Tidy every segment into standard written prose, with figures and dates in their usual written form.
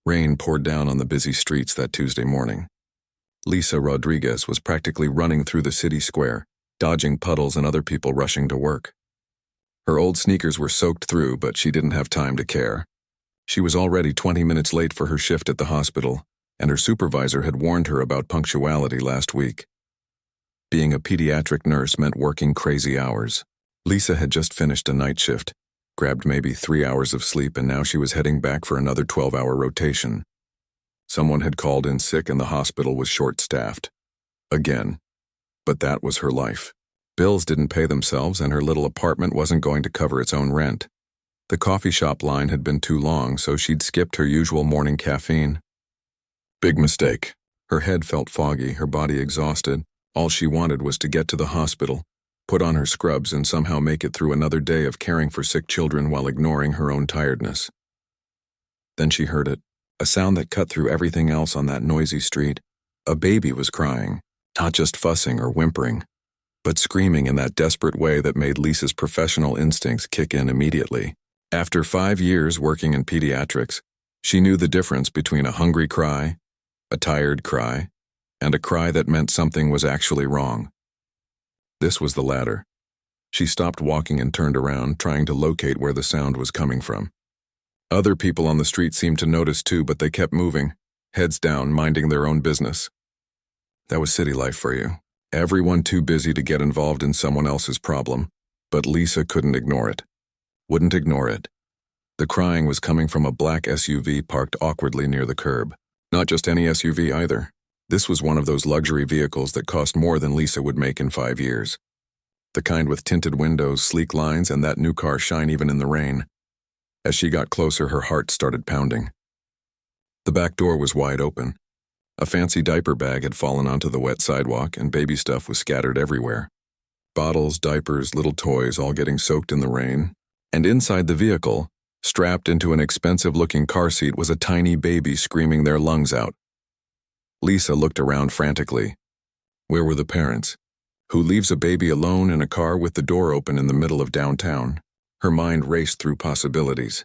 Rain poured down on the busy streets that Tuesday morning. Lisa Rodriguez was practically running through the city square, dodging puddles and other people rushing to work. Her old sneakers were soaked through, but she didn't have time to care. She was already 20 minutes late for her shift at the hospital, and her supervisor had warned her about punctuality last week. Being a pediatric nurse meant working crazy hours. Lisa had just finished a night shift, grabbed maybe 3 hours of sleep, and now she was heading back for another 12-hour rotation. Someone had called in sick and the hospital was short-staffed. Again. But that was her life. Bills didn't pay themselves and her little apartment wasn't going to cover its own rent. The coffee shop line had been too long, so she'd skipped her usual morning caffeine. Big mistake. Her head felt foggy, her body exhausted. All she wanted was to get to the hospital, put on her scrubs, and somehow make it through another day of caring for sick children while ignoring her own tiredness. Then she heard it, a sound that cut through everything else on that noisy street. A baby was crying, not just fussing or whimpering, but screaming in that desperate way that made Lisa's professional instincts kick in immediately. After 5 years working in pediatrics, she knew the difference between a hungry cry, a tired cry, and a cry that meant something was actually wrong. This was the latter. She stopped walking and turned around, trying to locate where the sound was coming from. Other people on the street seemed to notice too, but they kept moving, heads down, minding their own business. That was city life for you. Everyone too busy to get involved in someone else's problem, but Lisa couldn't ignore it. Wouldn't ignore it. The crying was coming from a black SUV parked awkwardly near the curb. Not just any SUV either. This was one of those luxury vehicles that cost more than Lisa would make in 5 years. The kind with tinted windows, sleek lines, and that new car shine even in the rain. As she got closer, her heart started pounding. The back door was wide open. A fancy diaper bag had fallen onto the wet sidewalk, and baby stuff was scattered everywhere. Bottles, diapers, little toys, all getting soaked in the rain. And inside the vehicle, strapped into an expensive-looking car seat, was a tiny baby screaming their lungs out. Lisa looked around frantically. Where were the parents? Who leaves a baby alone in a car with the door open in the middle of downtown? Her mind raced through possibilities.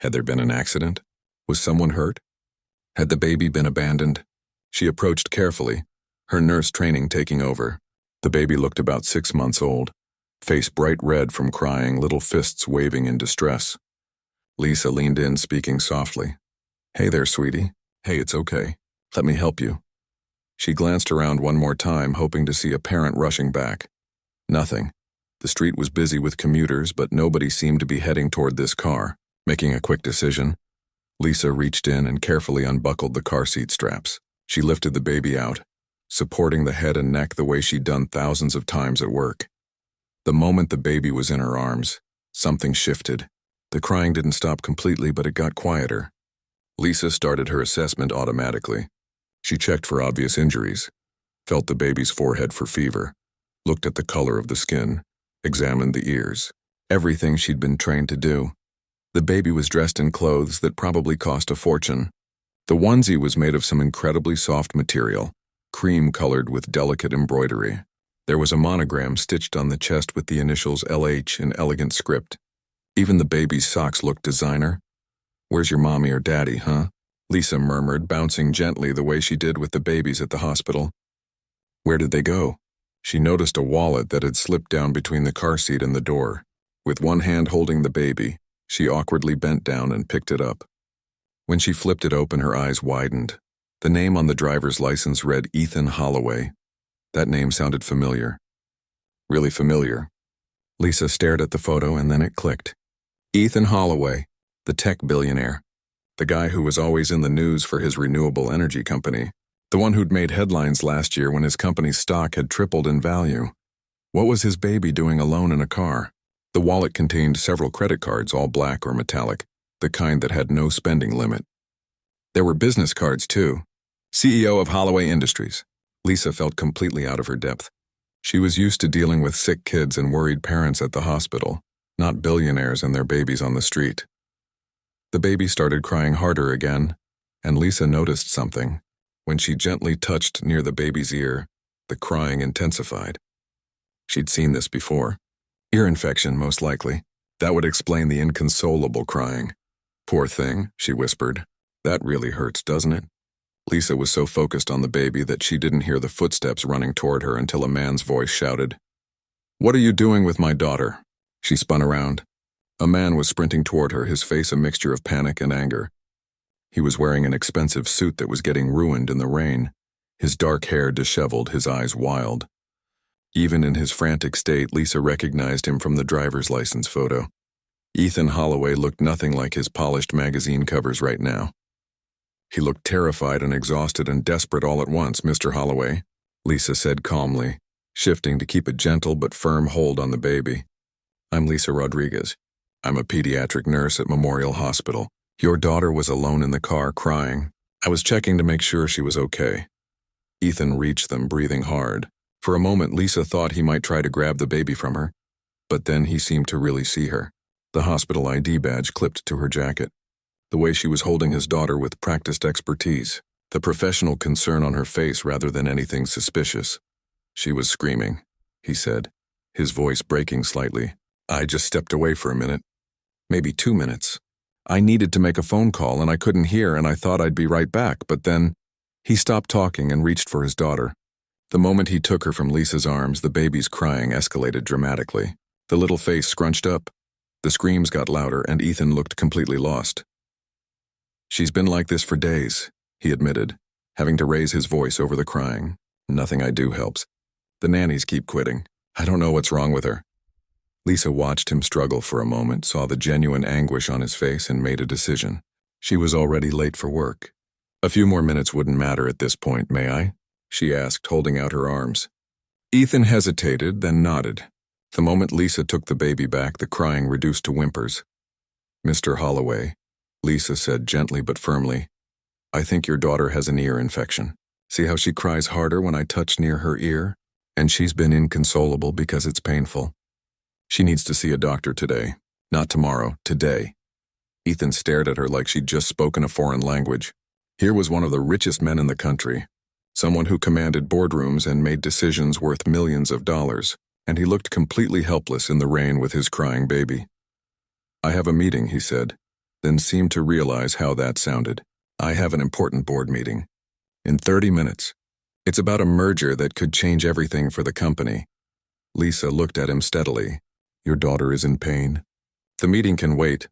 Had there been an accident? Was someone hurt? Had the baby been abandoned? She approached carefully, her nurse training taking over. The baby looked about 6 months old, face bright red from crying, little fists waving in distress. Lisa leaned in, speaking softly. "Hey there, sweetie. Hey, it's okay. Let me help you." She glanced around one more time, hoping to see a parent rushing back. Nothing. The street was busy with commuters, but nobody seemed to be heading toward this car. Making a quick decision, Lisa reached in and carefully unbuckled the car seat straps. She lifted the baby out, supporting the head and neck the way she'd done thousands of times at work. The moment the baby was in her arms, something shifted. The crying didn't stop completely, but it got quieter. Lisa started her assessment automatically. She checked for obvious injuries, felt the baby's forehead for fever, looked at the color of the skin, examined the ears. Everything she'd been trained to do. The baby was dressed in clothes that probably cost a fortune. The onesie was made of some incredibly soft material, cream-colored with delicate embroidery. There was a monogram stitched on the chest with the initials LH in elegant script. Even the baby's socks looked designer. "Where's your mommy or daddy, huh?" Lisa murmured, bouncing gently the way she did with the babies at the hospital. Where did they go? She noticed a wallet that had slipped down between the car seat and the door. With one hand holding the baby, she awkwardly bent down and picked it up. When she flipped it open, her eyes widened. The name on the driver's license read Ethan Holloway. That name sounded familiar. Really familiar. Lisa stared at the photo and then it clicked. Ethan Holloway, the tech billionaire. The guy who was always in the news for his renewable energy company. The one who'd made headlines last year when his company's stock had tripled in value. What was his baby doing alone in a car? The wallet contained several credit cards, all black or metallic, the kind that had no spending limit. There were business cards too. CEO of Holloway Industries. Lisa felt completely out of her depth. She was used to dealing with sick kids and worried parents at the hospital, not billionaires and their babies on the street. The baby started crying harder again, and Lisa noticed something. When she gently touched near the baby's ear, the crying intensified. She'd seen this before. Ear infection, most likely. That would explain the inconsolable crying. "Poor thing," she whispered. That really hurts, doesn't it? Lisa was so focused on the baby that she didn't hear the footsteps running toward her until a man's voice shouted, "What are you doing with my daughter?" She spun around. A man was sprinting toward her, his face a mixture of panic and anger. He was wearing an expensive suit that was getting ruined in the rain, his dark hair disheveled, his eyes wild. Even in his frantic state, Lisa recognized him from the driver's license photo. Ethan Holloway looked nothing like his polished magazine covers right now. He looked terrified and exhausted and desperate all at once. "Mr. Holloway," Lisa said calmly, shifting to keep a gentle but firm hold on the baby. "I'm Lisa Rodriguez. I'm a pediatric nurse at Memorial Hospital. Your daughter was alone in the car crying. I was checking to make sure she was okay." Ethan reached them, breathing hard. For a moment, Lisa thought he might try to grab the baby from her, but then he seemed to really see her. The hospital ID badge clipped to her jacket. The way she was holding his daughter with practiced expertise. The professional concern on her face rather than anything suspicious. "She was screaming," he said, his voice breaking slightly. "I just stepped away for a minute. Maybe 2 minutes. I needed to make a phone call and I couldn't hear and I thought I'd be right back, but then..." He stopped talking and reached for his daughter. The moment he took her from Lisa's arms, the baby's crying escalated dramatically. The little face scrunched up. The screams got louder and Ethan looked completely lost. "She's been like this for days," he admitted, having to raise his voice over the crying. "Nothing I do helps. The nannies keep quitting. I don't know what's wrong with her." Lisa watched him struggle for a moment, saw the genuine anguish on his face, and made a decision. She was already late for work. "A few more minutes wouldn't matter at this point, may I?" she asked, holding out her arms. Ethan hesitated, then nodded. The moment Lisa took the baby back, the crying reduced to whimpers. "Mr. Holloway," Lisa said gently but firmly, "I think your daughter has an ear infection. See how she cries harder when I touch near her ear? And she's been inconsolable because it's painful. She needs to see a doctor today. Not tomorrow, today." Ethan stared at her like she'd just spoken a foreign language. Here was one of the richest men in the country, someone who commanded boardrooms and made decisions worth millions of dollars, and he looked completely helpless in the rain with his crying baby. "I have a meeting," he said, then seemed to realize how that sounded. "I have an important board meeting. In 30 minutes. It's about a merger that could change everything for the company." Lisa looked at him steadily. "Your daughter is in pain. The meeting can wait."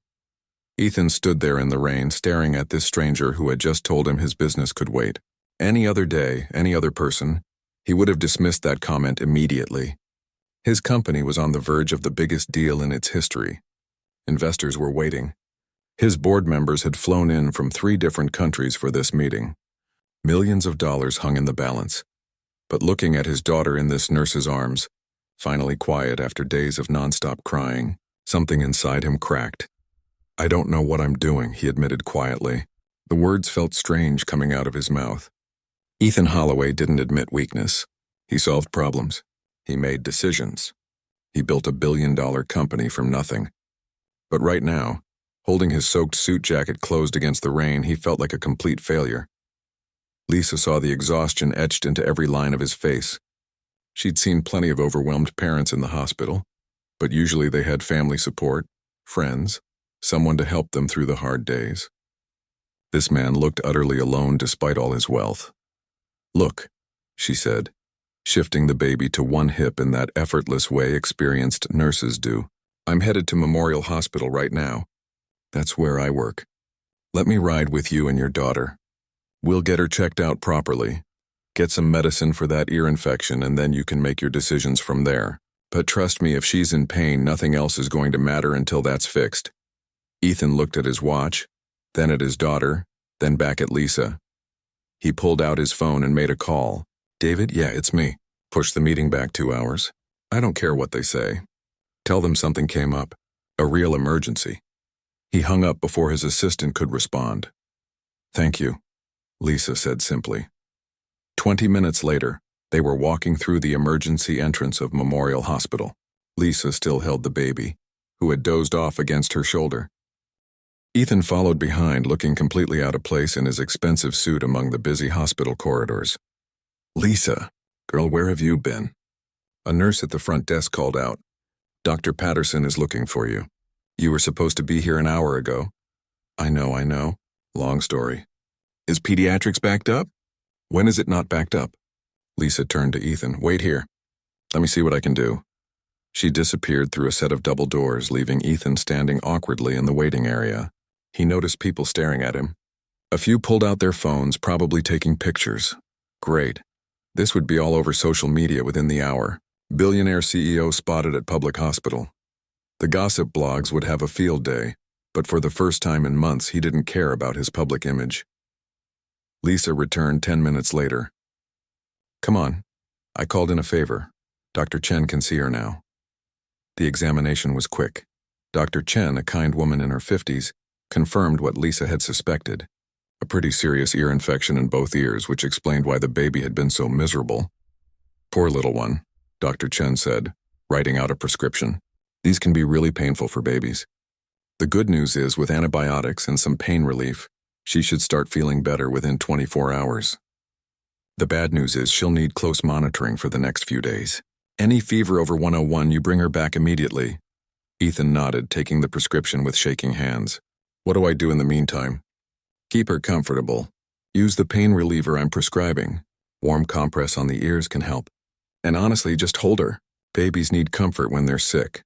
Ethan stood there in the rain, staring at this stranger who had just told him his business could wait. Any other day, any other person, he would have dismissed that comment immediately. His company was on the verge of the biggest deal in its history. Investors were waiting. His board members had flown in from 3 different countries for this meeting. Millions of dollars hung in the balance. But looking at his daughter in this nurse's arms, finally quiet after days of nonstop crying, something inside him cracked. "I don't know what I'm doing," he admitted quietly. The words felt strange coming out of his mouth. Ethan Holloway didn't admit weakness. He solved problems. He made decisions. He built a billion-dollar company from nothing. But right now, holding his soaked suit jacket closed against the rain, he felt like a complete failure. Lisa saw the exhaustion etched into every line of his face. She'd seen plenty of overwhelmed parents in the hospital, but usually they had family support, friends, someone to help them through the hard days. This man looked utterly alone despite all his wealth. "Look," she said, shifting the baby to one hip in that effortless way experienced nurses do. "I'm headed to Memorial Hospital right now. That's where I work. Let me ride with you and your daughter. We'll get her checked out properly, get some medicine for that ear infection, and then you can make your decisions from there. But trust me, if she's in pain, nothing else is going to matter until that's fixed." Ethan looked at his watch, then at his daughter, then back at Lisa. He pulled out his phone and made a call. "David, yeah, it's me. Push the meeting back 2 hours. I don't care what they say. Tell them something came up. A real emergency." He hung up before his assistant could respond. "Thank you," Lisa said simply. 20 minutes later, they were walking through the emergency entrance of Memorial Hospital. Lisa still held the baby, who had dozed off against her shoulder. Ethan followed behind, looking completely out of place in his expensive suit among the busy hospital corridors. "Lisa, girl, where have you been?" A nurse at the front desk called out. "Dr. Patterson is looking for you. You were supposed to be here an hour ago." I know," Long story. Is pediatrics backed up? When is it not backed up? Lisa turned to Ethan. Wait here. Let me see what I can do. She disappeared through a set of double doors, leaving Ethan standing awkwardly in the waiting area. He noticed people staring at him. A few pulled out their phones, probably taking pictures. Great. This would be all over social media within the hour. Billionaire CEO spotted at public hospital. The gossip blogs would have a field day, but for the first time in months he didn't care about his public image. Lisa returned 10 minutes later. Come on. I called in a favor. Dr. Chen can see her now. The examination was quick. Dr. Chen, a kind woman in her 50s, confirmed what Lisa had suspected. A pretty serious ear infection in both ears, which explained why the baby had been so miserable. Poor little one, Dr. Chen said, writing out a prescription. These can be really painful for babies. The good news is, with antibiotics and some pain relief, she should start feeling better within 24 hours. The bad news is she'll need close monitoring for the next few days. Any fever over 101, you bring her back immediately. Ethan nodded, taking the prescription with shaking hands. What do I do in the meantime? Keep her comfortable. Use the pain reliever I'm prescribing. Warm compress on the ears can help. And honestly, just hold her. Babies need comfort when they're sick,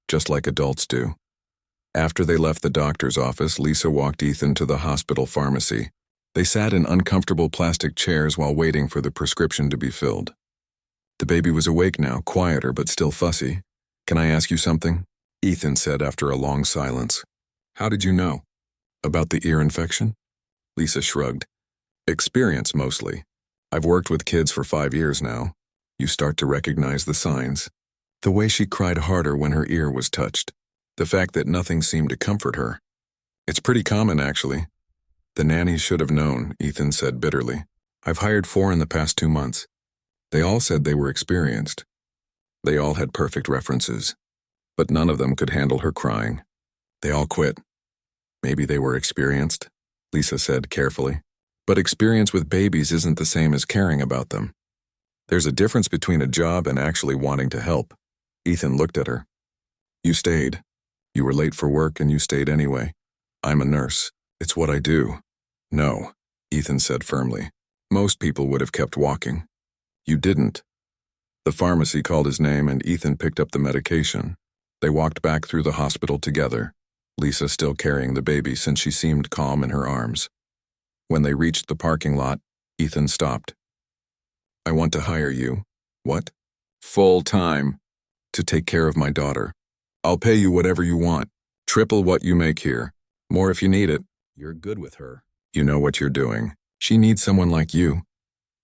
just like adults do. After they left the doctor's office, Lisa walked Ethan to the hospital pharmacy. They sat in uncomfortable plastic chairs while waiting for the prescription to be filled. The baby was awake now, quieter but still fussy. Can I ask you something? Ethan said after a long silence. How did you know? About the ear infection? Lisa shrugged. Experience, mostly. I've worked with kids for 5 years now. You start to recognize the signs. The way she cried harder when her ear was touched. The fact that nothing seemed to comfort her. It's pretty common, actually. The nannies should have known, Ethan said bitterly. I've hired 4 in the past 2 months. They all said they were experienced. They all had perfect references. But none of them could handle her crying. They all quit. Maybe they were experienced, Lisa said carefully. But experience with babies isn't the same as caring about them. There's a difference between a job and actually wanting to help. Ethan looked at her. You stayed. You were late for work and you stayed anyway. I'm a nurse. It's what I do. No, Ethan said firmly. Most people would have kept walking. You didn't. The pharmacy called his name and Ethan picked up the medication. They walked back through the hospital together, Lisa still carrying the baby since she seemed calm in her arms. When they reached the parking lot, Ethan stopped. I want to hire you. What? Full time. To take care of my daughter. I'll pay you whatever you want. Triple what you make here. More if you need it. You're good with her. You know what you're doing. She needs someone like you.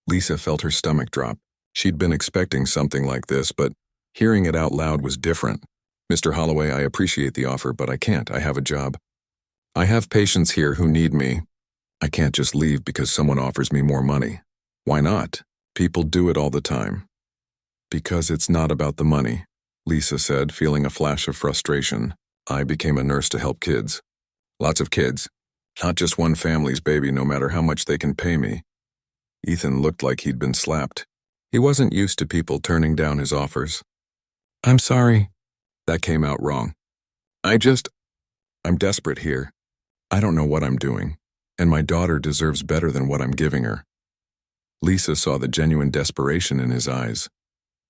Lisa felt her stomach drop. She'd been expecting something like this, but hearing it out loud was different. Mr. Holloway, I appreciate the offer, but I can't. I have a job. I have patients here who need me. I can't just leave because someone offers me more money. Why not? People do it all the time. Because it's not about the money, Lisa said, feeling a flash of frustration. I became a nurse to help kids. Lots of kids. Not just one family's baby, no matter how much they can pay me. Ethan looked like he'd been slapped. He wasn't used to people turning down his offers. I'm sorry. That came out wrong. I'm desperate here. I don't know what I'm doing, and my daughter deserves better than what I'm giving her. Lisa saw the genuine desperation in his eyes.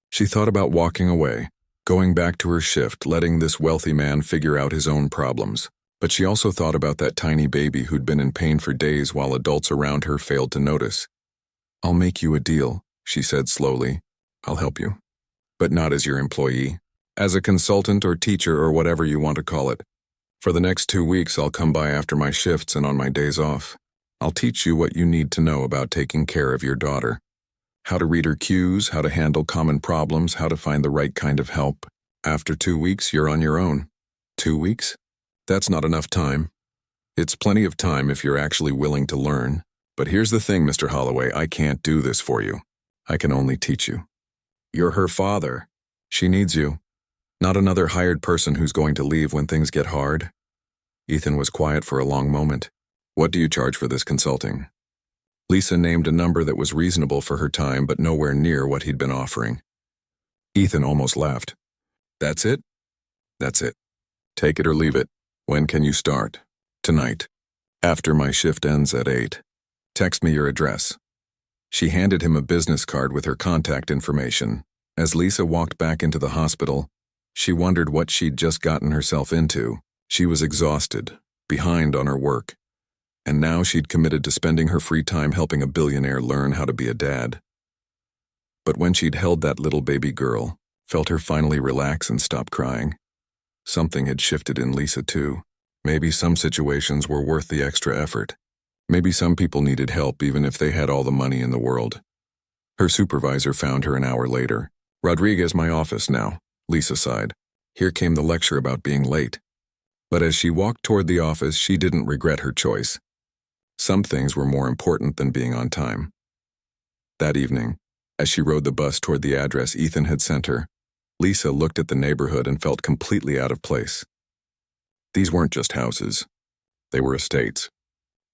She thought about walking away, going back to her shift, letting this wealthy man figure out his own problems. But she also thought about that tiny baby who'd been in pain for days while adults around her failed to notice. I'll make you a deal, she said slowly. I'll help you. But not as your employee. As a consultant or teacher or whatever you want to call it. For the next 2 weeks, I'll come by after my shifts and on my days off. I'll teach you what you need to know about taking care of your daughter. How to read her cues, how to handle common problems, how to find the right kind of help. After 2 weeks, you're on your own. 2 weeks? That's not enough time. It's plenty of time if you're actually willing to learn. But here's the thing, Mr. Holloway, I can't do this for you. I can only teach you. You're her father. She needs you. Not another hired person who's going to leave when things get hard. Ethan was quiet for a long moment. What do you charge for this consulting? Lisa named a number that was reasonable for her time, but nowhere near what he'd been offering. Ethan almost laughed. That's it? That's it. Take it or leave it. When can you start? Tonight. After my shift ends at 8. Text me your address. She handed him a business card with her contact information. As Lisa walked back into the hospital, she wondered what she'd just gotten herself into. She was exhausted, behind on her work, and now she'd committed to spending her free time helping a billionaire learn how to be a dad. But when she'd held that little baby girl, felt her finally relax and stop crying, something had shifted in Lisa too. Maybe some situations were worth the extra effort. Maybe some people needed help even if they had all the money in the world. Her supervisor found her an hour later. "Rodriguez, my office now," Lisa sighed. Here came the lecture about being late. But as she walked toward the office, she didn't regret her choice. Some things were more important than being on time. That evening, as she rode the bus toward the address Ethan had sent her, Lisa looked at the neighborhood and felt completely out of place. These weren't just houses. They were estates.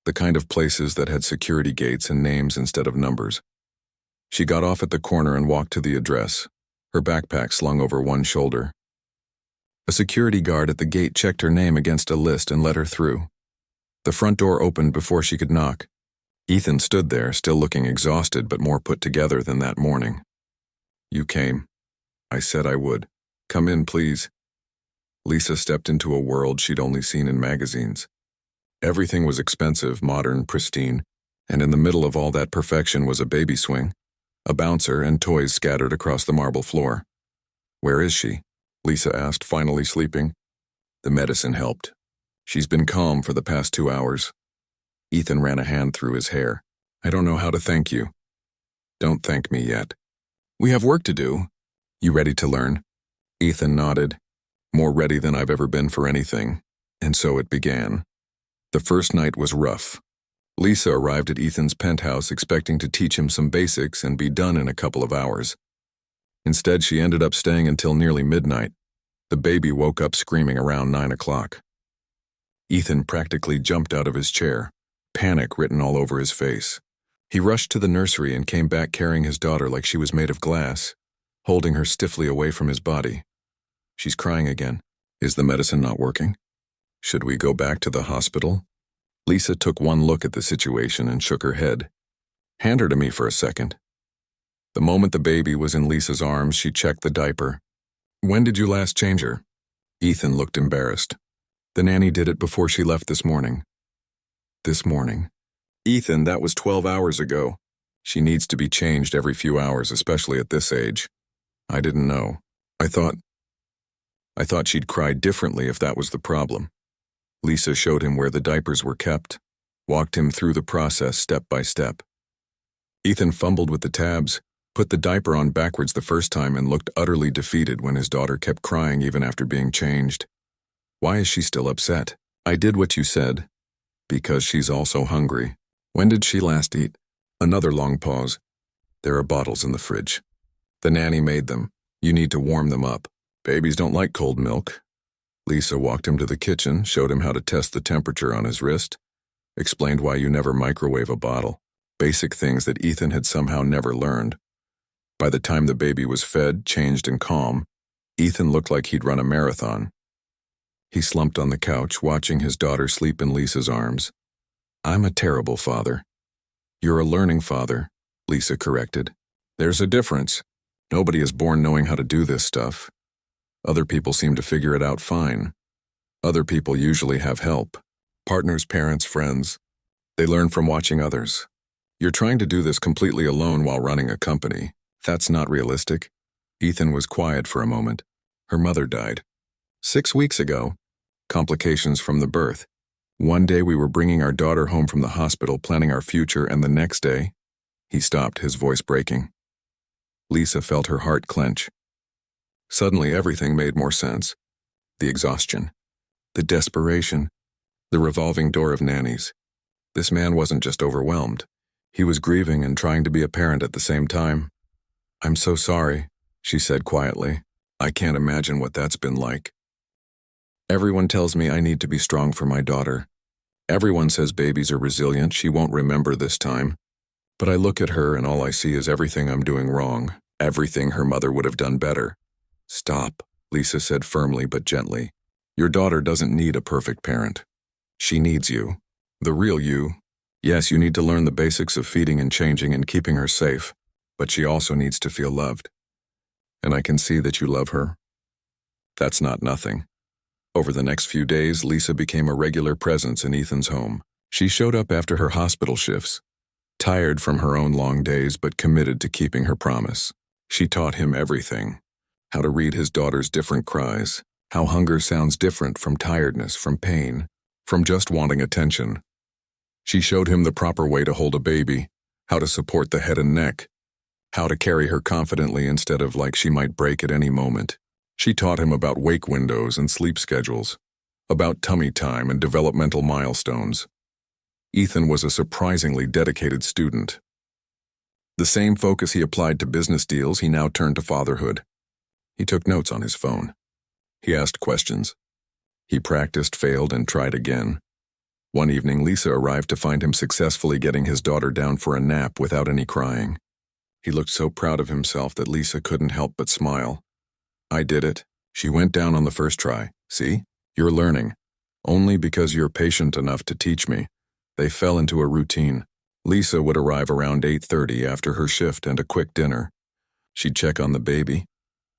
The kind of places that had security gates and names instead of numbers. She got off at the corner and walked to the address, her backpack slung over one shoulder. A security guard at the gate checked her name against a list and let her through. The front door opened before she could knock. Ethan stood there, still looking exhausted but more put together than that morning. "You came. I said I would. Come in, please." Lisa stepped into a world she'd only seen in magazines. Everything was expensive, modern, pristine, and in the middle of all that perfection was a baby swing, a bouncer, and toys scattered across the marble floor. "Where is she?" Lisa asked, finally sleeping. "The medicine helped. She's been calm for the past 2 hours." Ethan ran a hand through his hair. "I don't know how to thank you." "Don't thank me yet. We have work to do. You ready to learn?" Ethan nodded, more ready than I've ever been for anything, and so it began. The first night was rough. Lisa arrived at Ethan's penthouse expecting to teach him some basics and be done in a couple of hours. Instead, she ended up staying until nearly midnight. The baby woke up screaming around 9 o'clock. Ethan practically jumped out of his chair, panic written all over his face. He rushed to the nursery and came back carrying his daughter like she was made of glass, holding her stiffly away from his body. "She's crying again. Is the medicine not working? Should we go back to the hospital?" Lisa took one look at the situation and shook her head. "Hand her to me for a second." The moment the baby was in Lisa's arms, she checked the diaper. "When did you last change her?" Ethan looked embarrassed. "The nanny did it before she left this morning." "This morning?" "Ethan, that was 12 hours ago. She needs to be changed every few hours, especially at this age." "I didn't know. I thought she'd cry differently if that was the problem." Lisa showed him where the diapers were kept, walked him through the process step by step. Ethan fumbled with the tabs, put the diaper on backwards the first time, and looked utterly defeated when his daughter kept crying even after being changed. "Why is she still upset?" "I did what you said." "Because she's also hungry." "When did she last eat?" Another long pause. "There are bottles in the fridge. The nanny made them. You need to warm them up. Babies don't like cold milk." Lisa walked him to the kitchen, showed him how to test the temperature on his wrist, explained why you never microwave a bottle, basic things that Ethan had somehow never learned. By the time the baby was fed, changed, and calm, Ethan looked like he'd run a marathon. He slumped on the couch, watching his daughter sleep in Lisa's arms. "I'm a terrible father." "You're a learning father," Lisa corrected. "There's a difference. Nobody is born knowing how to do this stuff. Other people seem to figure it out fine. Other people usually have help. Partners, parents, friends. They learn from watching others. You're trying to do this completely alone while running a company. That's not realistic." Ethan was quiet for a moment. "Her mother died 6 weeks ago. Complications from the birth. One day we were bringing our daughter home from the hospital, planning our future, and the next day..." He stopped, his voice breaking. Lisa felt her heart clench. Suddenly everything made more sense. The exhaustion, the desperation, the revolving door of nannies. This man wasn't just overwhelmed. He was grieving and trying to be a parent at the same time. "I'm so sorry," she said quietly. "I can't imagine what that's been like. Everyone tells me I need to be strong for my daughter. Everyone says babies are resilient, she won't remember this time. But I look at her and all I see is everything I'm doing wrong, everything her mother would have done better." "Stop," Lisa said firmly but gently. "Your daughter doesn't need a perfect parent. She needs you. The real you. Yes, you need to learn the basics of feeding and changing and keeping her safe, but she also needs to feel loved. And I can see that you love her. That's not nothing. Over the next few days, Lisa became a regular presence in Ethan's home. She showed up after her hospital shifts, tired from her own long days but committed to keeping her promise. She taught him everything. How to read his daughter's different cries, how hunger sounds different from tiredness, from pain, from just wanting attention. She showed him the proper way to hold a baby, how to support the head and neck, how to carry her confidently instead of like she might break at any moment. She taught him about wake windows and sleep schedules, about tummy time and developmental milestones. Ethan was a surprisingly dedicated student. The same focus he applied to business deals, he now turned to fatherhood. He took notes on his phone. He asked questions. He practiced, failed, and tried again. One evening, Lisa arrived to find him successfully getting his daughter down for a nap without any crying. He looked so proud of himself that Lisa couldn't help but smile. I did it. She went down on the first try. See? You're learning. Only because you're patient enough to teach me. They fell into a routine. Lisa would arrive around 8:30 after her shift and a quick dinner. She'd check on the baby,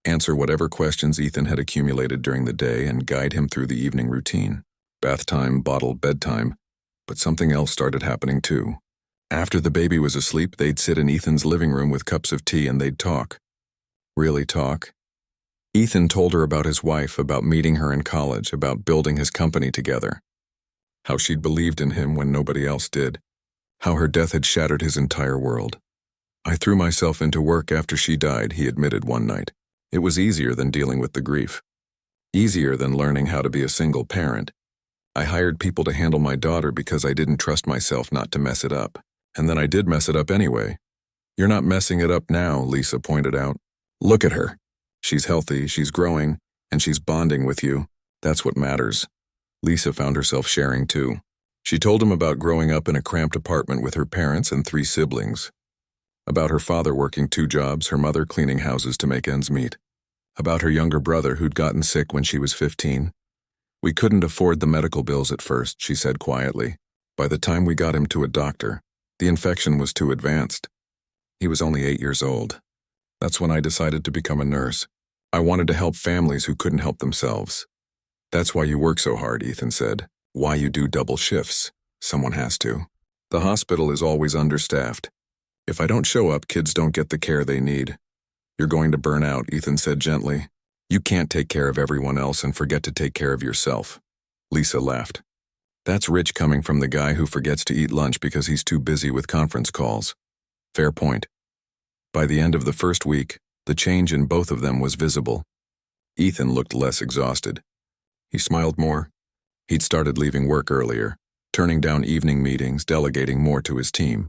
answer whatever questions Ethan had accumulated during the day, and guide him through the evening routine. Bath time, bottle, bedtime. But something else started happening too. After the baby was asleep, they'd sit in Ethan's living room with cups of tea and they'd talk. Really talk. Ethan told her about his wife, about meeting her in college, about building his company together. How she'd believed in him when nobody else did. How her death had shattered his entire world. I threw myself into work after she died, he admitted one night. It was easier than dealing with the grief. Easier than learning how to be a single parent. I hired people to handle my daughter because I didn't trust myself not to mess it up. And then I did mess it up anyway. You're not messing it up now, Lisa pointed out. Look at her. She's healthy, she's growing, and she's bonding with you. That's what matters. Lisa found herself sharing too. She told him about growing up in a cramped apartment with her parents and 3 siblings. About her father working 2 jobs, her mother cleaning houses to make ends meet. About her younger brother who'd gotten sick when she was 15. We couldn't afford the medical bills at first, she said quietly. By the time we got him to a doctor, the infection was too advanced. He was only 8 years old. That's when I decided to become a nurse. I wanted to help families who couldn't help themselves. That's why you work so hard, Ethan said. Why you do double shifts. Someone has to. The hospital is always understaffed. If I don't show up, kids don't get the care they need. You're going to burn out, Ethan said gently. You can't take care of everyone else and forget to take care of yourself. Lisa laughed. That's rich coming from the guy who forgets to eat lunch because he's too busy with conference calls. Fair point. By the end of the first week, the change in both of them was visible. Ethan looked less exhausted. He smiled more. He'd started leaving work earlier, turning down evening meetings, delegating more to his team.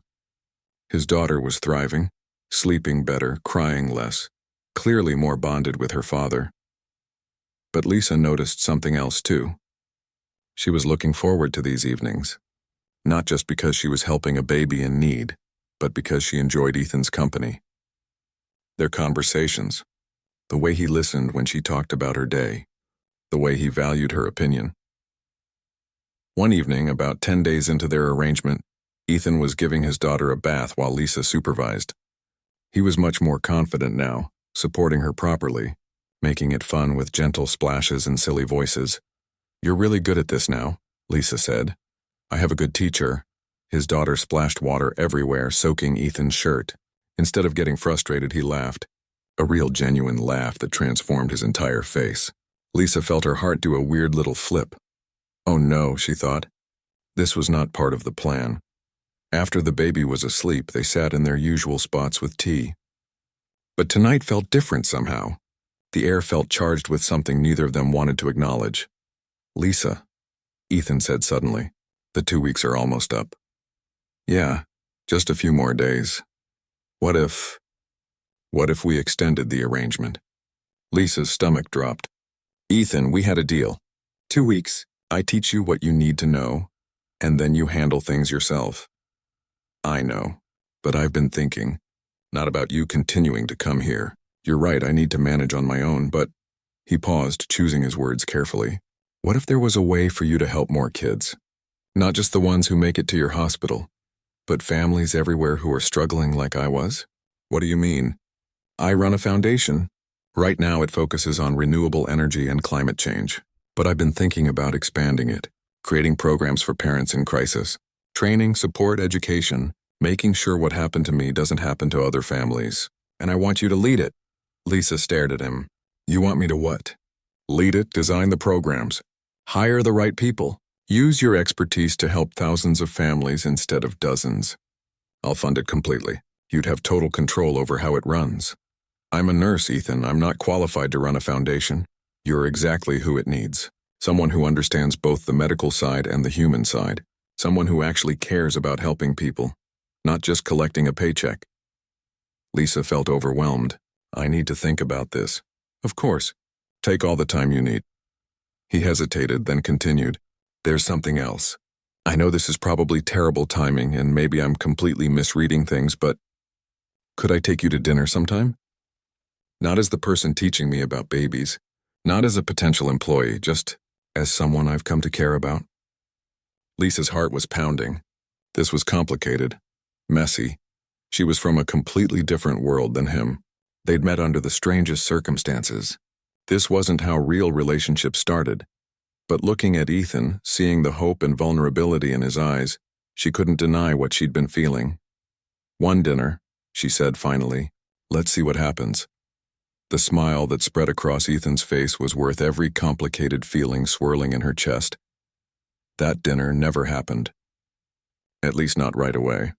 His daughter was thriving, sleeping better, crying less, clearly more bonded with her father. But Lisa noticed something else too. She was looking forward to these evenings, not just because she was helping a baby in need, but because she enjoyed Ethan's company. Their conversations, the way he listened when she talked about her day, the way he valued her opinion. One evening, about 10 days into their arrangement, Ethan was giving his daughter a bath while Lisa supervised. He was much more confident now, supporting her properly, making it fun with gentle splashes and silly voices. You're really good at this now, Lisa said. I have a good teacher. His daughter splashed water everywhere, soaking Ethan's shirt. Instead of getting frustrated, he laughed. A real genuine laugh that transformed his entire face. Lisa felt her heart do a weird little flip. Oh no, she thought. This was not part of the plan. After the baby was asleep, they sat in their usual spots with tea. But tonight felt different somehow. The air felt charged with something neither of them wanted to acknowledge. Lisa, Ethan said suddenly, the 2 weeks are almost up. Yeah, just a few more days. What if we extended the arrangement? Lisa's stomach dropped. Ethan, we had a deal. 2 weeks, I teach you what you need to know, and then you handle things yourself. I know, but I've been thinking, not about you continuing to come here. You're right, I need to manage on my own, but... He paused, choosing his words carefully. What if there was a way for you to help more kids? Not just the ones who make it to your hospital, but families everywhere who are struggling like I was? What do you mean? I run a foundation. Right now it focuses on renewable energy and climate change, but I've been thinking about expanding it, creating programs for parents in crisis, training, support, education, making sure what happened to me doesn't happen to other families. And I want you to lead it. Lisa stared at him. You want me to what? Lead it, design the programs, hire the right people, use your expertise to help thousands of families instead of dozens. I'll fund it completely. You'd have total control over how it runs. I'm a nurse, Ethan. I'm not qualified to run a foundation. You're exactly who it needs. Someone who understands both the medical side and the human side. Someone who actually cares about helping people, not just collecting a paycheck. Lisa felt overwhelmed. I need to think about this. Of course. Take all the time you need. He hesitated, then continued. There's something else. I know this is probably terrible timing, and maybe I'm completely misreading things, but could I take you to dinner sometime? Not as the person teaching me about babies, not as a potential employee, just as someone I've come to care about. Lisa's heart was pounding. This was complicated, messy. She was from a completely different world than him. They'd met under the strangest circumstances. This wasn't how real relationships started. But looking at Ethan, seeing the hope and vulnerability in his eyes, she couldn't deny what she'd been feeling. One dinner, she said finally. Let's see what happens. The smile that spread across Ethan's face was worth every complicated feeling swirling in her chest. That dinner never happened. At least not right away.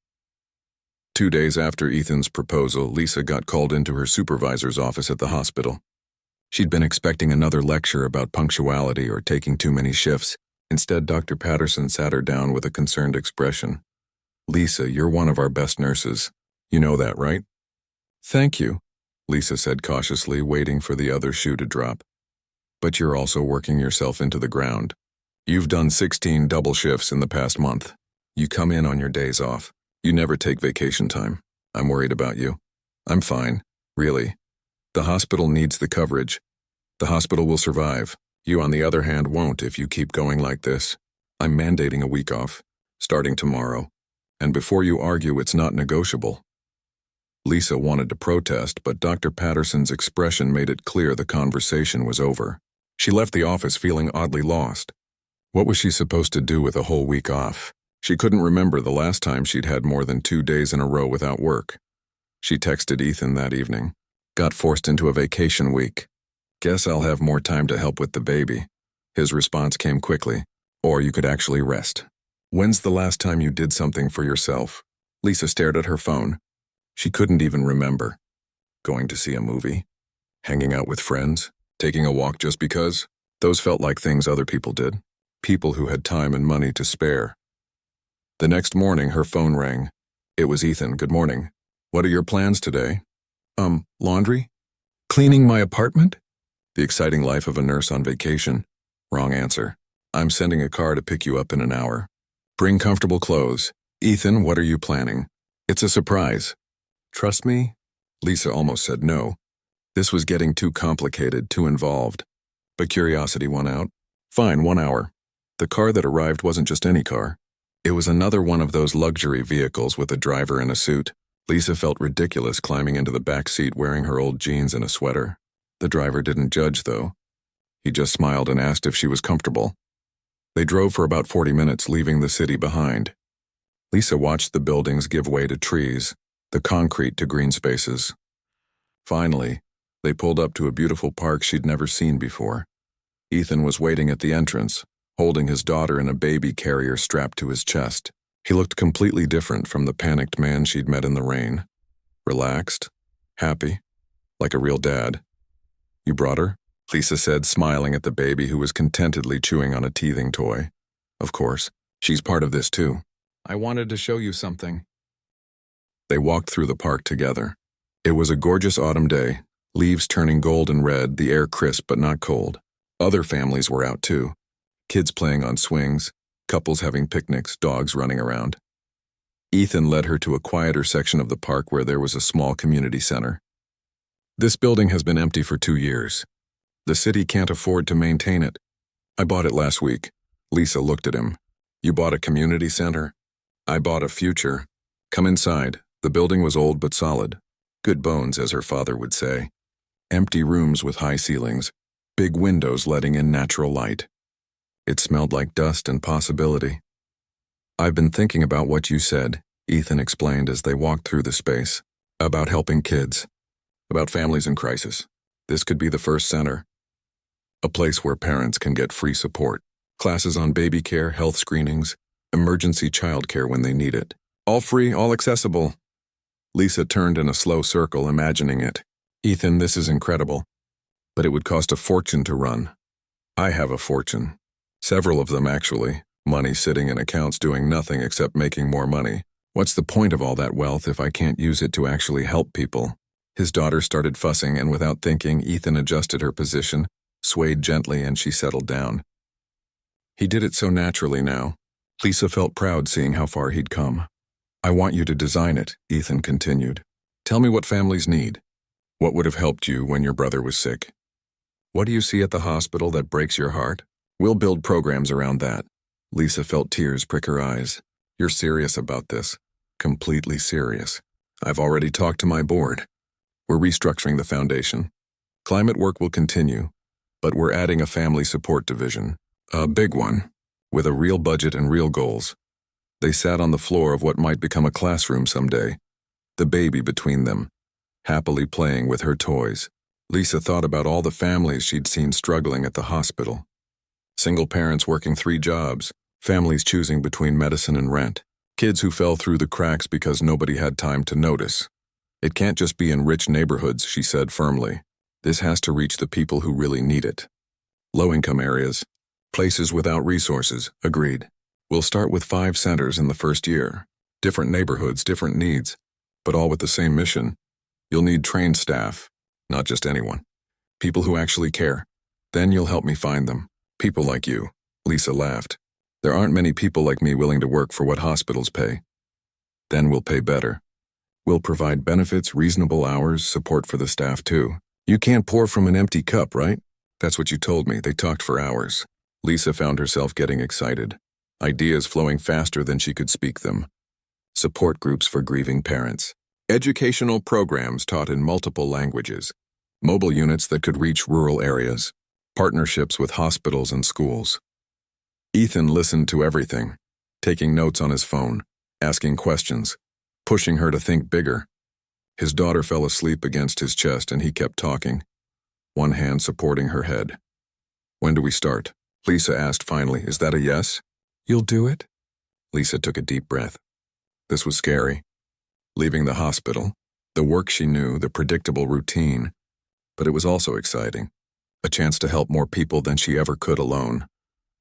2 days after Ethan's proposal, Lisa got called into her supervisor's office at the hospital. She'd been expecting another lecture about punctuality or taking too many shifts. Instead, Dr. Patterson sat her down with a concerned expression. Lisa, you're one of our best nurses. You know that, right? Thank you, Lisa said cautiously, waiting for the other shoe to drop. But you're also working yourself into the ground. You've done 16 double shifts in the past month. You come in on your days off. You never take vacation time. I'm worried about you. I'm fine, really. The hospital needs the coverage. The hospital will survive. You, on the other hand, won't if you keep going like this. I'm mandating a week off, starting tomorrow. And before you argue, it's not negotiable. Lisa wanted to protest, but Dr. Patterson's expression made it clear the conversation was over. She left the office feeling oddly lost. What was she supposed to do with a whole week off? She couldn't remember the last time she'd had more than 2 days in a row without work. She texted Ethan that evening. Got forced into a vacation week. Guess I'll have more time to help with the baby. His response came quickly. Or you could actually rest. When's the last time you did something for yourself? Lisa stared at her phone. She couldn't even remember. Going to see a movie? Hanging out with friends? Taking a walk just because? Those felt like things other people did. People who had time and money to spare. The next morning, her phone rang. It was Ethan. Good morning. What are your plans today? Laundry? Cleaning my apartment? The exciting life of a nurse on vacation. Wrong answer. I'm sending a car to pick you up in an hour. Bring comfortable clothes. Ethan, what are you planning? It's a surprise. Trust me? Lisa almost said no. This was getting too complicated, too involved. But curiosity won out. Fine, 1 hour. The car that arrived wasn't just any car. It was another one of those luxury vehicles with a driver in a suit. Lisa felt ridiculous climbing into the back seat wearing her old jeans and a sweater. The driver didn't judge, though. He just smiled and asked if she was comfortable. They drove for about 40 minutes, leaving the city behind. Lisa watched the buildings give way to trees, the concrete to green spaces. Finally, they pulled up to a beautiful park she'd never seen before. Ethan was waiting at the entrance, holding his daughter in a baby carrier strapped to his chest. He looked completely different from the panicked man she'd met in the rain. Relaxed, happy, like a real dad. You brought her? Lisa said, smiling at the baby who was contentedly chewing on a teething toy. Of course, she's part of this too. I wanted to show you something. They walked through the park together. It was a gorgeous autumn day, leaves turning gold and red, the air crisp but not cold. Other families were out too. Kids playing on swings, couples having picnics, dogs running around. Ethan led her to a quieter section of the park where there was a small community center. This building has been empty for 2 years. The city can't afford to maintain it. I bought it last week. Lisa looked at him. You bought a community center? I bought a future. Come inside. The building was old but solid. Good bones, as her father would say. Empty rooms with high ceilings, big windows letting in natural light. It smelled like dust and possibility. I've been thinking about what you said, Ethan explained as they walked through the space. About helping kids. About families in crisis. This could be the first center. A place where parents can get free support. Classes on baby care, health screenings, emergency childcare when they need it. All free, all accessible. Lisa turned in a slow circle, imagining it. Ethan, this is incredible. But it would cost a fortune to run. I have a fortune. Several of them, actually. Money sitting in accounts doing nothing except making more money. What's the point of all that wealth if I can't use it to actually help people? His daughter started fussing, and without thinking, Ethan adjusted her position, swayed gently, and she settled down. He did it so naturally now. Lisa felt proud seeing how far he'd come. I want you to design it, Ethan continued. Tell me what families need. What would have helped you when your brother was sick? What do you see at the hospital that breaks your heart? We'll build programs around that. Lisa felt tears prick her eyes. You're serious about this? Completely serious. I've already talked to my board. We're restructuring the foundation. Climate work will continue, but we're adding a family support division. A big one, with a real budget and real goals. They sat on the floor of what might become a classroom someday, the baby between them, happily playing with her toys. Lisa thought about all the families she'd seen struggling at the hospital. Single parents working 3 jobs, families choosing between medicine and rent, kids who fell through the cracks because nobody had time to notice. It can't just be in rich neighborhoods, she said firmly. This has to reach the people who really need it. Low-income areas, places without resources, agreed. We'll start with 5 centers in the first year. Different neighborhoods, different needs, but all with the same mission. You'll need trained staff, not just anyone. People who actually care. Then you'll help me find them. People like you. Lisa laughed. There aren't many people like me willing to work for what hospitals pay. Then we'll pay better. We'll provide benefits, reasonable hours, support for the staff too. You can't pour from an empty cup, right? That's what you told me. They talked for hours. Lisa found herself getting excited. Ideas flowing faster than she could speak them. Support groups for grieving parents. Educational programs taught in multiple languages. Mobile units that could reach rural areas. Partnerships with hospitals and schools. Ethan listened to everything, taking notes on his phone, asking questions, pushing her to think bigger. His daughter fell asleep against his chest and he kept talking, one hand supporting her head. When do we start? Lisa asked finally. Is that a yes? You'll do it? Lisa took a deep breath. This was scary. Leaving the hospital, the work she knew, the predictable routine. But it was also exciting. A chance to help more people than she ever could alone.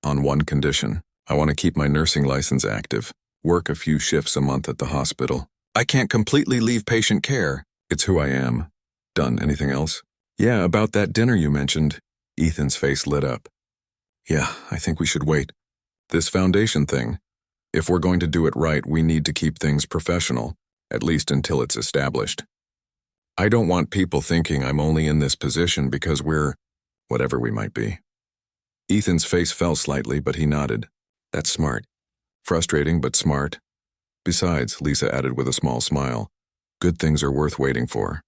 On one condition. I want to keep my nursing license active. Work a few shifts a month at the hospital. I can't completely leave patient care. It's who I am. Done. Anything else? Yeah, about that dinner you mentioned. Ethan's face lit up. Yeah, I think we should wait. This foundation thing. If we're going to do it right, we need to keep things professional, at least until it's established. I don't want people thinking I'm only in this position because we're whatever we might be. Ethan's face fell slightly, but he nodded. That's smart. Frustrating, but smart. Besides, Lisa added with a small smile, good things are worth waiting for.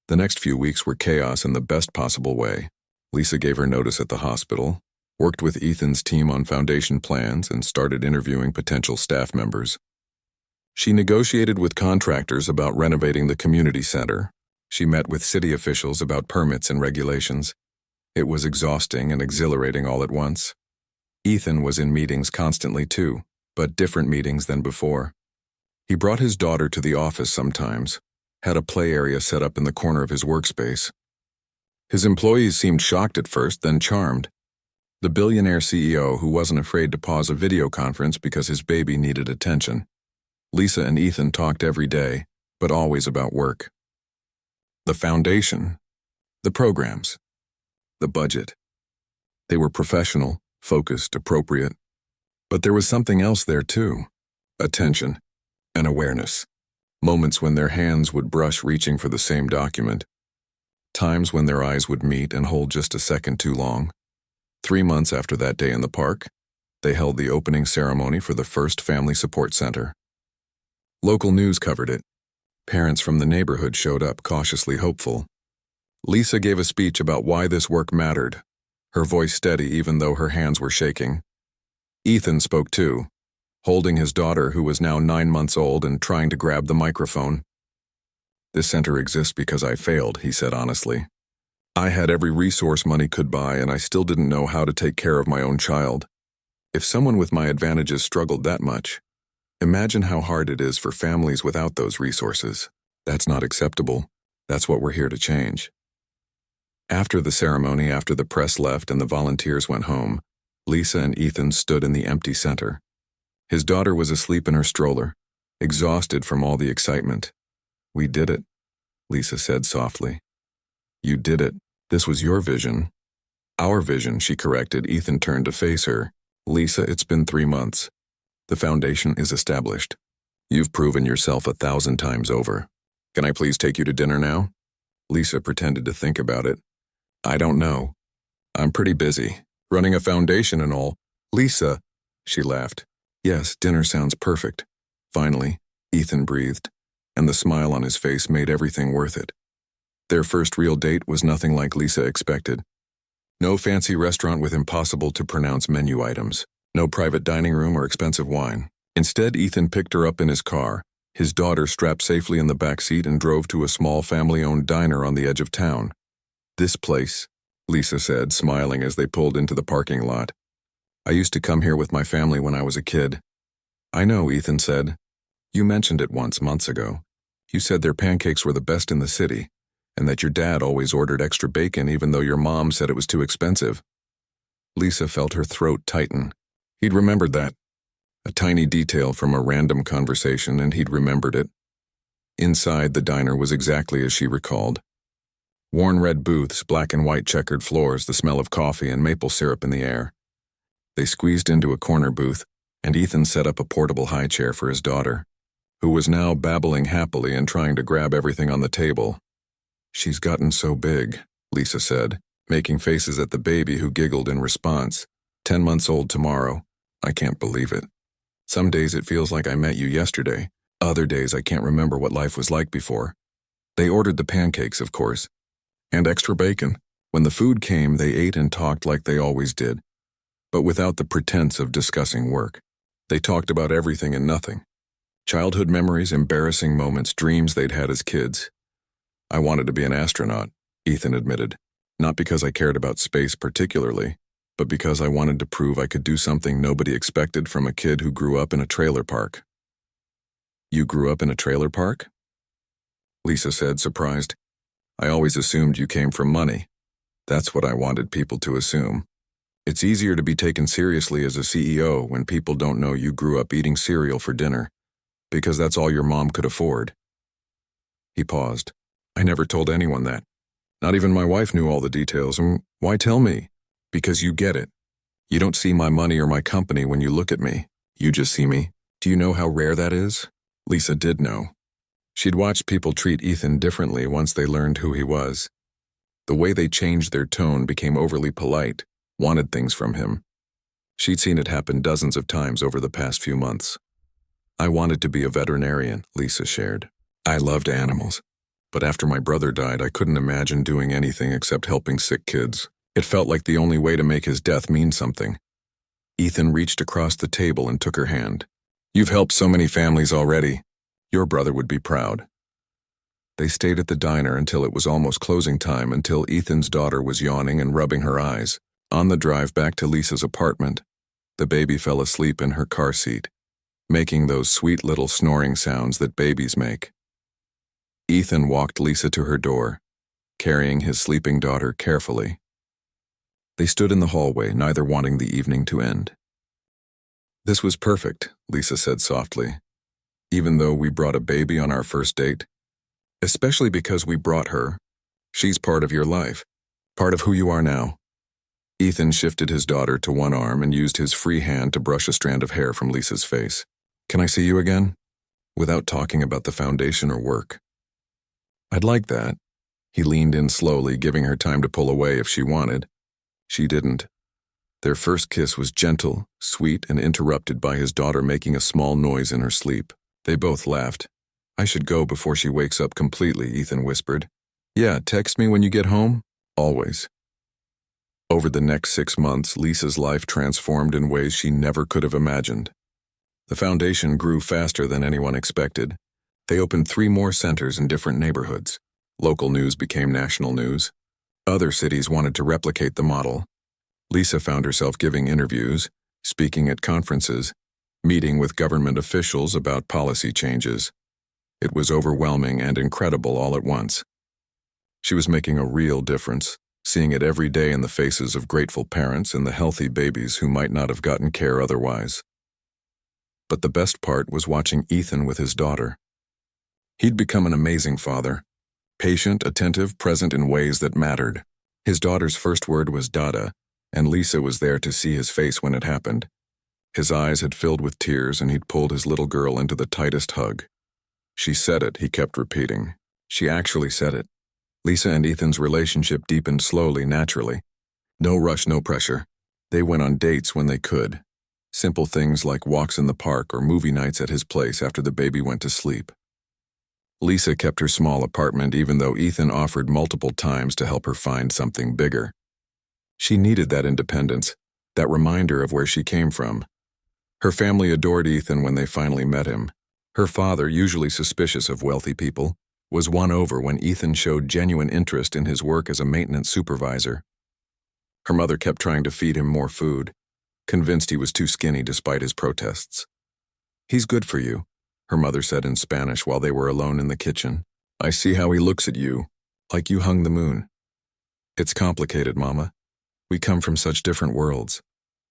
The next few weeks were chaos in the best possible way. Lisa gave her notice at the hospital, worked with Ethan's team on foundation plans, and started interviewing potential staff members. She negotiated with contractors about renovating the community center. She met with city officials about permits and regulations. It was exhausting and exhilarating all at once. Ethan was in meetings constantly too, but different meetings than before. He brought his daughter to the office sometimes, had a play area set up in the corner of his workspace. His employees seemed shocked at first, then charmed. The billionaire CEO who wasn't afraid to pause a video conference because his baby needed attention. Lisa and Ethan talked every day, but always about work. The foundation, the programs, the budget. They were professional, focused, appropriate. But there was something else there too. Attention and awareness. Moments when their hands would brush reaching for the same document. Times when their eyes would meet and hold just a second too long. 3 months after that day in the park, They held the opening ceremony for the first family support center. Local news covered it. Parents from the neighborhood showed up, cautiously hopeful. Lisa gave a speech about why this work mattered, her voice steady even though her hands were shaking. Ethan spoke too, holding his daughter who was now 9 months old and trying to grab the microphone. "This center exists because I failed," he said honestly. "I had every resource money could buy and I still didn't know how to take care of my own child. If someone with my advantages struggled that much, imagine how hard it is for families without those resources. That's not acceptable. That's what we're here to change." After the ceremony, after the press left and the volunteers went home, Lisa and Ethan stood in the empty center. His daughter was asleep in her stroller, exhausted from all the excitement. "We did it," Lisa said softly. "You did it. This was your vision." "Our vision," she corrected. Ethan turned to face her. "Lisa, it's been 3 months. The foundation is established. You've proven yourself 1,000 times over. Can I please take you to dinner now?" Lisa pretended to think about it. "I don't know. I'm pretty busy, running a foundation and all." "Lisa," she laughed. "Yes, dinner sounds perfect." Finally, Ethan breathed, and the smile on his face made everything worth it. Their first real date was nothing like Lisa expected. No fancy restaurant with impossible-to-pronounce menu items, no private dining room or expensive wine. Instead, Ethan picked her up in his car, his daughter strapped safely in the back seat, and drove to a small family-owned diner on the edge of town. "This place," Lisa said, smiling as they pulled into the parking lot. "I used to come here with my family when I was a kid." "I know," Ethan said. "You mentioned it once, months ago. You said their pancakes were the best in the city, and that your dad always ordered extra bacon even though your mom said it was too expensive." Lisa felt her throat tighten. He'd remembered that. A tiny detail from a random conversation, and he'd remembered it. Inside, the diner was exactly as she recalled. Worn red booths, black and white checkered floors, the smell of coffee and maple syrup in the air. They squeezed into a corner booth, and Ethan set up a portable high chair for his daughter, who was now babbling happily and trying to grab everything on the table. "She's gotten so big," Lisa said, making faces at the baby who giggled in response. 10 months old tomorrow. I can't believe it. Some days it feels like I met you yesterday. Other days I can't remember what life was like before." They ordered the pancakes, of course, and extra bacon. When the food came, they ate and talked like they always did, but without the pretense of discussing work. They talked about everything and nothing. Childhood memories, embarrassing moments, dreams they'd had as kids. "I wanted to be an astronaut," Ethan admitted, "not because I cared about space particularly, but because I wanted to prove I could do something nobody expected from a kid who grew up in a trailer park." "You grew up in a trailer park?" Lisa said, surprised. "I always assumed you came from money. That's what I wanted people to assume. It's easier to be taken seriously as a CEO when people don't know you grew up eating cereal for dinner, because that's all your mom could afford." He paused. "I never told anyone that. Not even my wife knew all the details, and why tell me? Because you get it. You don't see my money or my company when you look at me. You just see me. Do you know how rare that is?" Lisa did know. She'd watched people treat Ethan differently once they learned who he was. The way they changed their tone, became overly polite, wanted things from him. She'd seen it happen dozens of times over the past few months. "I wanted to be a veterinarian," Lisa shared. "I loved animals. But after my brother died, I couldn't imagine doing anything except helping sick kids. It felt like the only way to make his death mean something." Ethan reached across the table and took her hand. "You've helped so many families already. Your brother would be proud." They stayed at the diner until it was almost closing time, until Ethan's daughter was yawning and rubbing her eyes. On the drive back to Lisa's apartment, the baby fell asleep in her car seat, making those sweet little snoring sounds that babies make. Ethan walked Lisa to her door, carrying his sleeping daughter carefully. They stood in the hallway, neither wanting the evening to end. "This was perfect," Lisa said softly. "Even though we brought a baby on our first date. Especially because we brought her. She's part of your life, part of who you are now." Ethan shifted his daughter to one arm and used his free hand to brush a strand of hair from Lisa's face. "Can I see you again? Without talking about the foundation or work." "I'd like that." He leaned in slowly, giving her time to pull away if she wanted. She didn't. Their first kiss was gentle, sweet, and interrupted by his daughter making a small noise in her sleep. They both laughed. "I should go before she wakes up completely," Ethan whispered. "Yeah, text me when you get home. Always." Over the next 6 months, Lisa's life transformed in ways she never could have imagined. The foundation grew faster than anyone expected. They opened 3 more centers in different neighborhoods. Local news became national news. Other cities wanted to replicate the model. Lisa found herself giving interviews, speaking at conferences, meeting with government officials about policy changes. It was overwhelming and incredible all at once. She was making a real difference, seeing it every day in the faces of grateful parents and the healthy babies who might not have gotten care otherwise. But the best part was watching Ethan with his daughter. He'd become an amazing father, patient, attentive, present in ways that mattered. His daughter's first word was "Dada," and Lisa was there to see his face when it happened. His eyes had filled with tears, and he'd pulled his little girl into the tightest hug. "She said it," he kept repeating. "She actually said it." Lisa and Ethan's relationship deepened slowly, naturally. No rush, no pressure. They went on dates when they could. Simple things like walks in the park or movie nights at his place after the baby went to sleep. Lisa kept her small apartment even though Ethan offered multiple times to help her find something bigger. She needed that independence, that reminder of where she came from. Her family adored Ethan when they finally met him. Her father, usually suspicious of wealthy people, was won over when Ethan showed genuine interest in his work as a maintenance supervisor. Her mother kept trying to feed him more food, convinced he was too skinny despite his protests. "He's good for you," her mother said in Spanish while they were alone in the kitchen. "I see how he looks at you, like you hung the moon." "It's complicated, Mama. We come from such different worlds.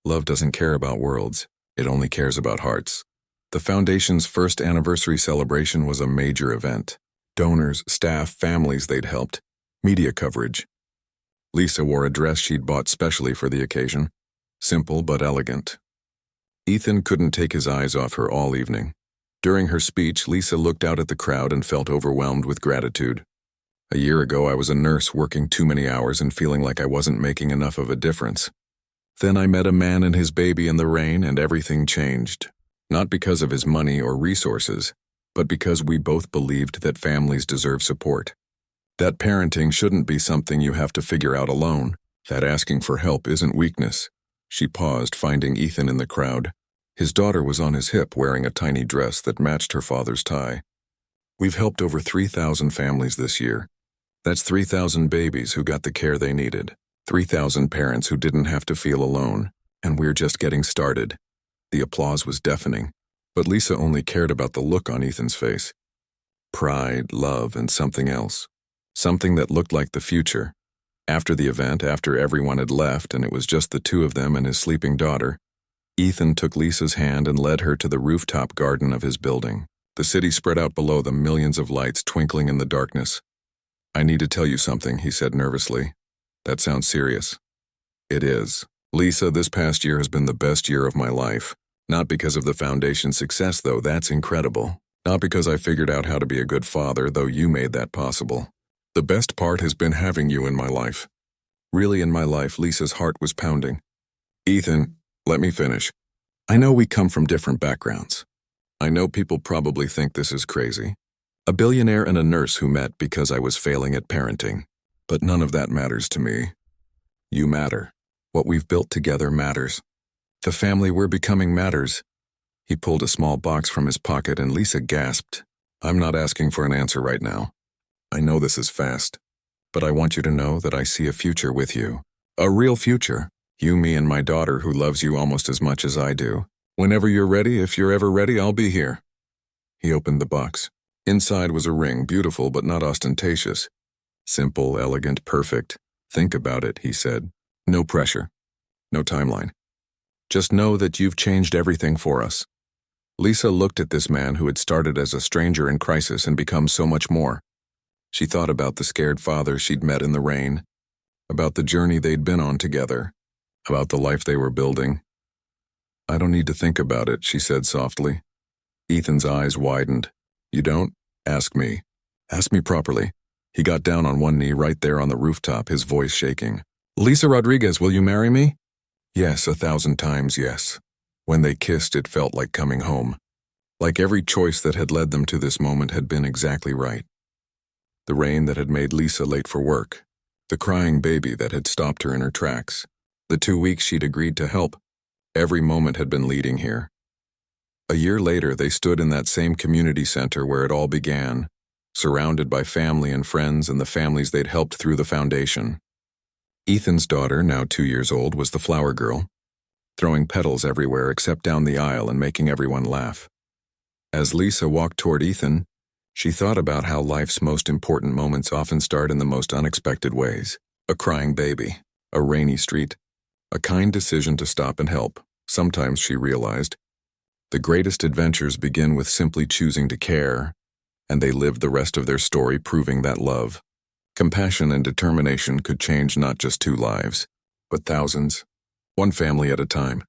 Love doesn't care about worlds. It only cares about hearts." The foundation's first anniversary celebration was a major event. Donors, staff, families they'd helped, media coverage. Lisa wore a dress she'd bought specially for the occasion, simple but elegant. Ethan couldn't take his eyes off her all evening. During her speech, Lisa looked out at the crowd and felt overwhelmed with gratitude. "A year ago, I was a nurse working too many hours and feeling like I wasn't making enough of a difference. Then I met a man and his baby in the rain and everything changed. Not because of his money or resources, but because we both believed that families deserve support. That parenting shouldn't be something you have to figure out alone, that asking for help isn't weakness." She paused, finding Ethan in the crowd. His daughter was on his hip wearing a tiny dress that matched her father's tie. "We've helped over 3,000 families this year. That's 3,000 babies who got the care they needed, 3,000 parents who didn't have to feel alone, and we're just getting started." The applause was deafening, but Lisa only cared about the look on Ethan's face. Pride, love, and something else. Something that looked like the future. After the event, after everyone had left and it was just the two of them and his sleeping daughter, Ethan took Lisa's hand and led her to the rooftop garden of his building. The city spread out below them, millions of lights twinkling in the darkness. "I need to tell you something," he said nervously. "That sounds serious." "It is. Lisa, this past year has been the best year of my life. Not because of the foundation's success, though, that's incredible. Not because I figured out how to be a good father, though you made that possible. The best part has been having you in my life." Really in my life, Lisa's heart was pounding. "Ethan, let me finish. I know we come from different backgrounds. I know people probably think this is crazy. A billionaire and a nurse who met because I was failing at parenting. But none of that matters to me. You matter. What we've built together matters. The family we're becoming matters." He pulled a small box from his pocket and Lisa gasped. "I'm not asking for an answer right now. I know this is fast, but I want you to know that I see a future with you. A real future. You, me, and my daughter who loves you almost as much as I do. Whenever you're ready, if you're ever ready, I'll be here." He opened the box. Inside was a ring, beautiful but not ostentatious. Simple, elegant, perfect. "Think about it," he said. "No pressure. No timeline. Just know that you've changed everything for us." Lisa looked at this man who had started as a stranger in crisis and become so much more. She thought about the scared father she'd met in the rain, about the journey they'd been on together, about the life they were building. "I don't need to think about it," she said softly. Ethan's eyes widened. "You don't? Ask me. Ask me properly." He got down on one knee right there on the rooftop, his voice shaking. "Lisa Rodriguez, will you marry me?" Yes, 1,000 times yes. When they kissed, it felt like coming home. Like every choice that had led them to this moment had been exactly right. The rain that had made Lisa late for work. The crying baby that had stopped her in her tracks. The 2 weeks she'd agreed to help. Every moment had been leading here. A year later, they stood in that same community center where it all began, surrounded by family and friends and the families they'd helped through the foundation. Ethan's daughter, now 2 years old, was the flower girl, throwing petals everywhere except down the aisle and making everyone laugh. As Lisa walked toward Ethan, she thought about how life's most important moments often start in the most unexpected ways. A crying baby, a rainy street, a kind decision to stop and help. Sometimes, she realized, the greatest adventures begin with simply choosing to care, and they lived the rest of their story proving that love, compassion, and determination could change not just 2 lives, but thousands, one family at a time.